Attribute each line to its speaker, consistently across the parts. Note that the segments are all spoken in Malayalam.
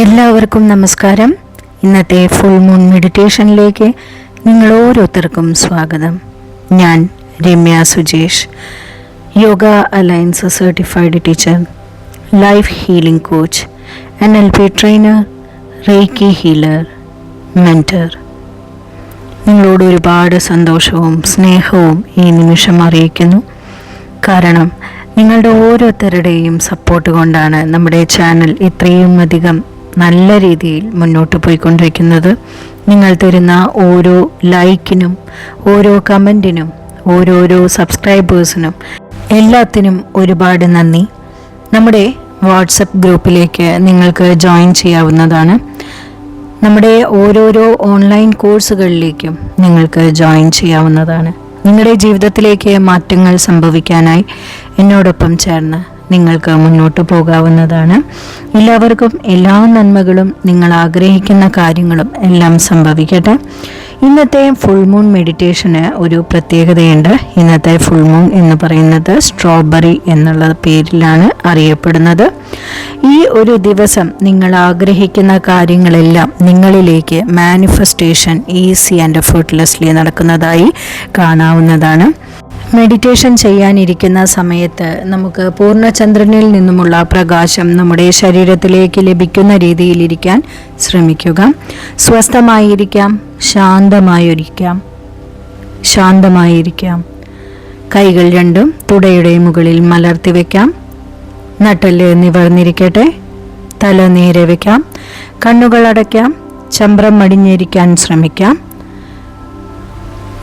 Speaker 1: എല്ലാവർക്കും നമസ്കാരം. ഇന്നത്തെ ഫുൾ മൂൺ മെഡിറ്റേഷനിലേക്ക് നിങ്ങൾ ഓരോരുത്തർക്കും സ്വാഗതം. ഞാൻ Ramya Sujesh, yoga alliance certified teacher, life healing coach, NLP trainer, reiki healer, mentor. നിങ്ങളോട് ഒരുപാട് സന്തോഷവും സ്നേഹവും ഈ നിമിഷം അറിയിക്കുന്നു. കാരണം നിങ്ങളുടെ ഓരോരുത്തരുടെയും സപ്പോർട്ട് കൊണ്ടാണ് നമ്മുടെ ചാനൽ ഇത്രയും അധികം നല്ല രീതിയിൽ മുന്നോട്ട് പോയിക്കൊണ്ടിരിക്കുന്നത്. നിങ്ങൾ തരുന്ന ഓരോ ലൈക്കിനും, ഓരോ കമൻറ്റിനും, ഓരോരോ സബ്സ്ക്രൈബേഴ്സിനും എല്ലാത്തിനും ഒരുപാട് നന്ദി. നമ്മുടെ വാട്സപ്പ് ഗ്രൂപ്പിലേക്ക് നിങ്ങൾക്ക് ജോയിൻ ചെയ്യാവുന്നതാണ്. നമ്മുടെ ഓരോരോ ഓൺലൈൻ കോഴ്സുകളിലേക്കും നിങ്ങൾക്ക് ജോയിൻ ചെയ്യാവുന്നതാണ്. നിങ്ങളുടെ ജീവിതത്തിലേക്ക് മാറ്റങ്ങൾ സംഭവിക്കാനായി എന്നോടൊപ്പം ചേർന്ന് നിങ്ങൾക്ക് മുന്നോട്ട് പോകാവുന്നതാണ്. എല്ലാവർക്കും എല്ലാ നന്മകളും, നിങ്ങൾ ആഗ്രഹിക്കുന്ന കാര്യങ്ങളും എല്ലാം സംഭവിക്കട്ടെ. ഇന്നത്തെ ഫുൾ മൂൺ മെഡിറ്റേഷന് ഒരു പ്രത്യേകതയുണ്ട്. ഇന്നത്തെ ഫുൾ മൂൺ എന്ന് പറയുന്നത് സ്ട്രോബെറി എന്നുള്ള പേരിലാണ് അറിയപ്പെടുന്നത്. ഈ ഒരു ദിവസം നിങ്ങൾ ആഗ്രഹിക്കുന്ന കാര്യങ്ങളെല്ലാം നിങ്ങളിലേക്ക് മാനിഫെസ്റ്റേഷൻ ഈസി ആൻഡ് എഫേർട്ട്ലെസ്ലി നടക്കുന്നതായി കാണാവുന്നതാണ്. മെഡിറ്റേഷൻ ചെയ്യാനിരിക്കുന്ന സമയത്ത് നമുക്ക് പൂർണ്ണചന്ദ്രനിൽ നിന്നുമുള്ള പ്രകാശം നമ്മുടെ ശരീരത്തിലേക്ക് ലഭിക്കുന്ന രീതിയിലിരിക്കാൻ ശ്രമിക്കുക. സ്വസ്ഥമായിരിക്കാം, ശാന്തമായിരിക്കാം. കൈകൾ രണ്ടും തുടയുടെ മുകളിൽ മലർത്തി വയ്ക്കാം. നട്ടെല്ല് നിവർന്നിരിക്കട്ടെ. തല നേരെ വയ്ക്കാം. കണ്ണുകൾ അടയ്ക്കാം. ചമ്രം മടിഞ്ഞിരിക്കാൻ ശ്രമിക്കാം.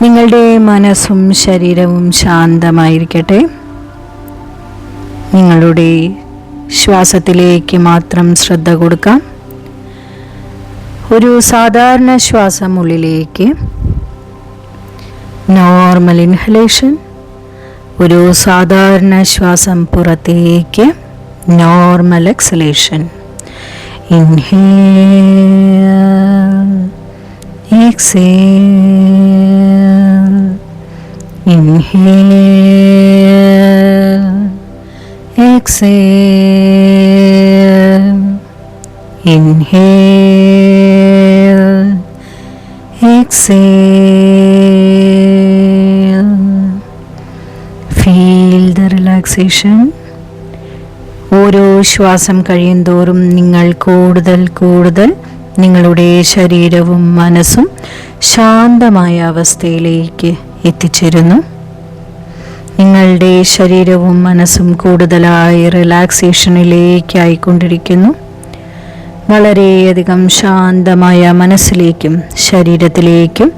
Speaker 1: നിങ്ങളുടെ മനസ്സും ശരീരവും ശാന്തമായിരിക്കട്ടെ. നിങ്ങളുടെ ശ്വാസത്തിലേക്ക് മാത്രം ശ്രദ്ധ കൊടുക്കാം. ഒരു സാധാരണ ശ്വാസം ഉള്ളിലേക്ക്, നോർമൽ ഇൻഹലേഷൻ. ഒരു സാധാരണ ശ്വാസം പുറത്തേക്ക്, normal exhalation. Inhale, exhale, inhale, exhale, inhale, exhale. Feel the relaxation. ഓരോ ശ്വാസം കഴിയുന്തോറും നിങ്ങൾ കൂടുതൽ നിങ്ങളുടെ ശരീരവും മനസ്സും ശാന്തമായ അവസ്ഥയിലേക്ക് എത്തിച്ചേരുന്നു. നിങ്ങളുടെ ശരീരവും മനസ്സും കൂടുതലായി റിലാക്സേഷനിലേക്കായിക്കൊണ്ടിരിക്കുന്നു. വളരെയധികം ശാന്തമായ മനസ്സിലേക്കും ശരീരത്തിലേക്കും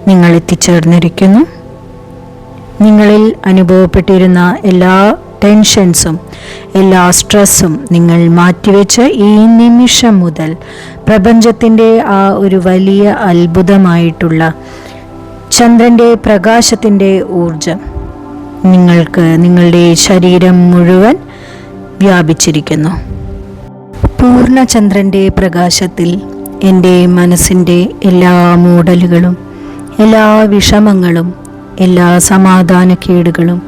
Speaker 1: നിങ്ങൾ എത്തിച്ചേർന്നിരിക്കുന്നു. നിങ്ങളിൽ അനുഭവപ്പെട്ടിരുന്ന എല്ലാ ടെൻഷൻസും, എല്ലാ സ്ട്രെസ്സും നിങ്ങൾ മാറ്റിവെച്ച് ഈ നിമിഷം മുതൽ പ്രപഞ്ചത്തിൻ്റെ ആ ഒരു വലിയ അത്ഭുതമായിട്ടുള്ള ചന്ദ്രൻ്റെ പ്രകാശത്തിൻ്റെ ഊർജം നിങ്ങൾക്ക് നിങ്ങളുടെ ശരീരം മുഴുവൻ വ്യാപിച്ചിരിക്കുന്നു. പൂർണ്ണചന്ദ്രൻ്റെ പ്രകാശത്തിൽ എൻ്റെ മനസ്സിൻ്റെ എല്ലാ മൂടലുകളും, എല്ലാ വിഷമങ്ങളും, എല്ലാ സമാധാനക്കേടുകളും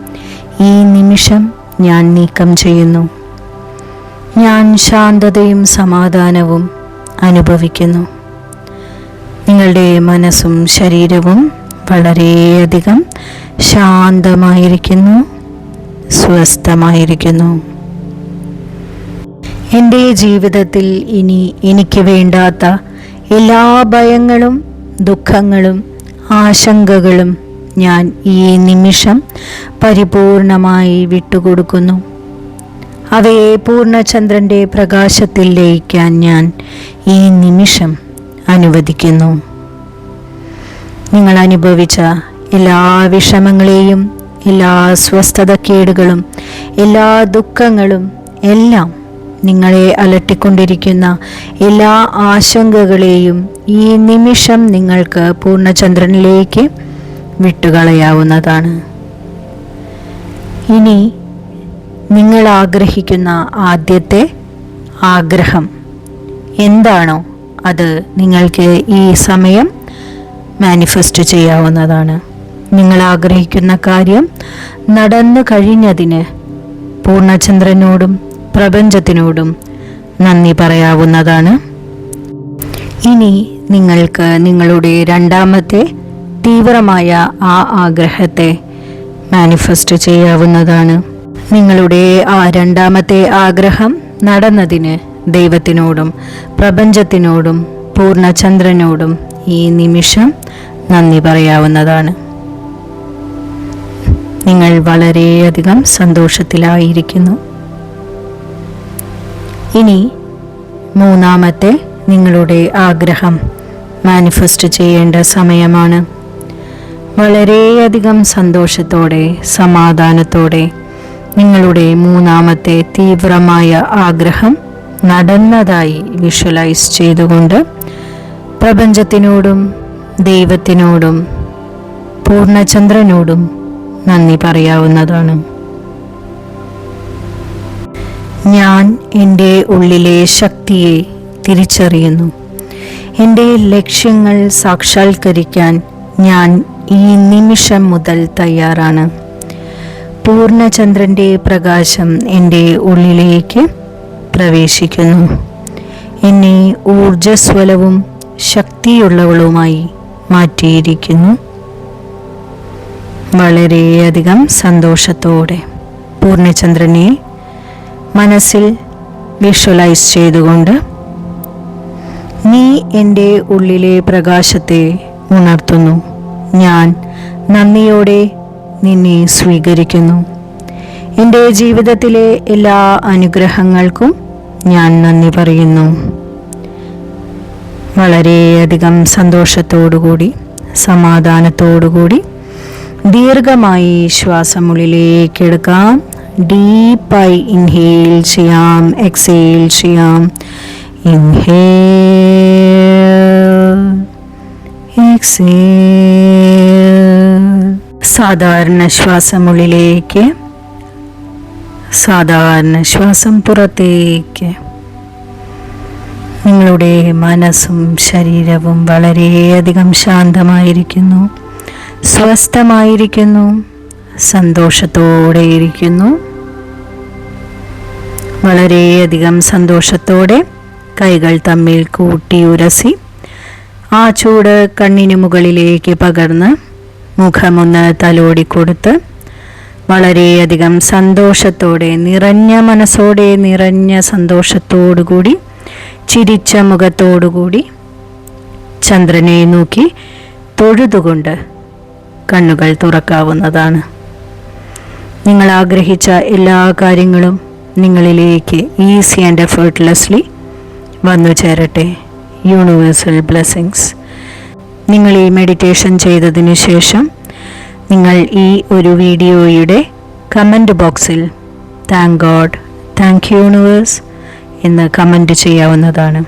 Speaker 1: ഈ നിമിഷം ഞാൻ നീക്കം ചെയ്യുന്നു. ഞാൻ ശാന്തതയും സമാധാനവും അനുഭവിക്കുന്നു. നിങ്ങളുടെ മനസ്സും ശരീരവും വളരെയധികം ശാന്തമായിരിക്കുന്നു, സ്വസ്ഥമായിരിക്കുന്നു. എൻ്റെ ജീവിതത്തിൽ ഇനി എനിക്ക് വേണ്ടാത്ത എല്ലാ ഭയങ്ങളും, ദുഃഖങ്ങളും, ആശങ്കകളും ഞാൻ ഈ നിമിഷം പരിപൂർണമായി വിട്ടുകൊടുക്കുന്നു. അവയെ പൂർണ്ണചന്ദ്രൻ്റെ പ്രകാശത്തിൽ ലയിക്കാൻ ഞാൻ ഈ നിമിഷം അനുവദിക്കുന്നു. നിങ്ങൾ അനുഭവിച്ച എല്ലാ വിഷമങ്ങളെയും, എല്ലാ സ്വസ്ഥതക്കേടുകളും, എല്ലാ ദുഃഖങ്ങളും, എല്ലാം നിങ്ങളെ അലട്ടിക്കൊണ്ടിരിക്കുന്ന എല്ലാ ആശങ്കകളെയും ഈ നിമിഷം നിങ്ങൾക്ക് പൂർണ്ണചന്ദ്രനിലേക്ക് വിട്ടുകളയാവുന്നതാണ്. ഇനി നിങ്ങൾ ആഗ്രഹിക്കുന്ന ആദ്യത്തെ ആഗ്രഹം എന്താണോ അത് നിങ്ങൾക്ക് ഈ സമയം മാനിഫെസ്റ്റ് ചെയ്യാവുന്നതാണ്. നിങ്ങൾ ആഗ്രഹിക്കുന്ന കാര്യം നടന്നു കഴിഞ്ഞതിന് പൂർണ്ണചന്ദ്രനോടും പ്രപഞ്ചത്തിനോടും നന്ദി പറയാവുന്നതാണ്. ഇനി നിങ്ങൾക്ക് നിങ്ങളുടെ രണ്ടാമത്തെ തീവ്രമായ ആ ആഗ്രഹത്തെ മാനിഫെസ്റ്റ് ചെയ്യാവുന്നതാണ്. നിങ്ങളുടെ ആ രണ്ടാമത്തെ ആഗ്രഹം നടന്നതിന് ദൈവത്തിനോടും പ്രപഞ്ചത്തിനോടും പൂർണ്ണചന്ദ്രനോടും ഈ നിമിഷം നന്ദി പറയാവുന്നതാണ്. നിങ്ങൾ വളരെയധികം സന്തോഷത്തിലായിരിക്കുന്നു. ഇനി മൂന്നാമത്തെ നിങ്ങളുടെ ആഗ്രഹം മാനിഫെസ്റ്റ് ചെയ്യേണ്ട സമയമാണ്. വളരെയധികം സന്തോഷത്തോടെ സമാധാനത്തോടെ നിങ്ങളുടെ മൂന്നാമത്തെ തീവ്രമായ ആഗ്രഹം നടന്നതായി വിഷ്വലൈസ് ചെയ്തുകൊണ്ട് പ്രപഞ്ചത്തിനോടും ദൈവത്തിനോടും പൂർണ്ണചന്ദ്രനോടും നന്ദി പറയാവുന്നതാണ്. ഞാൻ എൻ്റെ ഉള്ളിലെ ശക്തിയെ തിരിച്ചറിയുന്നു. എൻ്റെ ലക്ഷ്യങ്ങൾ സാക്ഷാത്കരിക്കാൻ ഞാൻ ഈ നിമിഷം മുതൽ തയ്യാറാണ്. പൂർണ്ണചന്ദ്രൻ്റെ പ്രകാശം എൻ്റെ ഉള്ളിലേക്ക് പ്രവേശിക്കുന്നു. എന്നെ ഊർജ്ജസ്വലവും ശക്തിയുള്ളവളുമായി മാറ്റിയിരിക്കുന്നു. വളരെയധികം സന്തോഷത്തോടെ പൂർണ്ണചന്ദ്രനെ മനസ്സിൽ വിഷ്വലൈസ് ചെയ്തുകൊണ്ട് നീ എൻ്റെ ഉള്ളിലെ പ്രകാശത്തെ ഉണർത്തുന്നു. ഞാൻ നന്ദിയോടെ നിന്നെ സ്വീകരിക്കുന്നു. എൻ്റെ ജീവിതത്തിലെ എല്ലാ അനുഗ്രഹങ്ങൾക്കും ഞാൻ നന്ദി പറയുന്നു. വളരെയധികം സന്തോഷത്തോടുകൂടി സമാധാനത്തോടുകൂടി ദീർഘമായി ശ്വാസമുള്ളിലേക്ക് എടുക്കാം. ഡീപ്പായി ഇൻഹേൽ ചെയ്യാം, എക്സേൽ ചെയ്യാം. Inhale, exhale. സാധാരണ ശ്വാസമുള്ളിലേക്ക്, സാധാരണ ശ്വാസം പുറത്തേക്ക്. നിങ്ങളുടെ മനസ്സും ശരീരവും വളരെയധികം ശാന്തമായിരിക്കുന്നു, സ്വസ്ഥമായിരിക്കുന്നു, സന്തോഷത്തോടെ ഇരിക്കുന്നു. വളരെയധികം സന്തോഷത്തോടെ കൈകൾ തമ്മിൽ കൂട്ടിയുരസി ആ ചൂട് കണ്ണിന് മുകളിലേക്ക് പകർന്ന് മുഖമൊന്ന് തലോടിക്കൊടുത്ത് വളരെയധികം സന്തോഷത്തോടെ നിറഞ്ഞ മനസ്സോടെ നിറഞ്ഞ സന്തോഷത്തോടുകൂടി ചിരിച്ച മുഖത്തോടുകൂടി ചന്ദ്രനെ നോക്കി തൊഴുതുകൊണ്ട് കണ്ണുകൾ തുറക്കാവുന്നതാണ്. നിങ്ങൾ ആഗ്രഹിച്ച എല്ലാ കാര്യങ്ങളും നിങ്ങളിലേക്ക് ഈസി ആൻഡ് എഫേർട്ട്ലെസ്ലി വന്നു ചേരട്ടെ. Universal blessings. നിങ്ങൾ ഈ മെഡിറ്റേഷൻ ചെയ്തതിന് ശേഷം നിങ്ങൾ ഈ ഒരു വീഡിയോയുടെ കമൻറ്റ് ബോക്സിൽ താങ്ക് ഗോഡ്, താങ്ക് യൂണിവേഴ്സ് എന്ന് കമൻറ്റ് ചെയ്യാവുന്നതാണ്.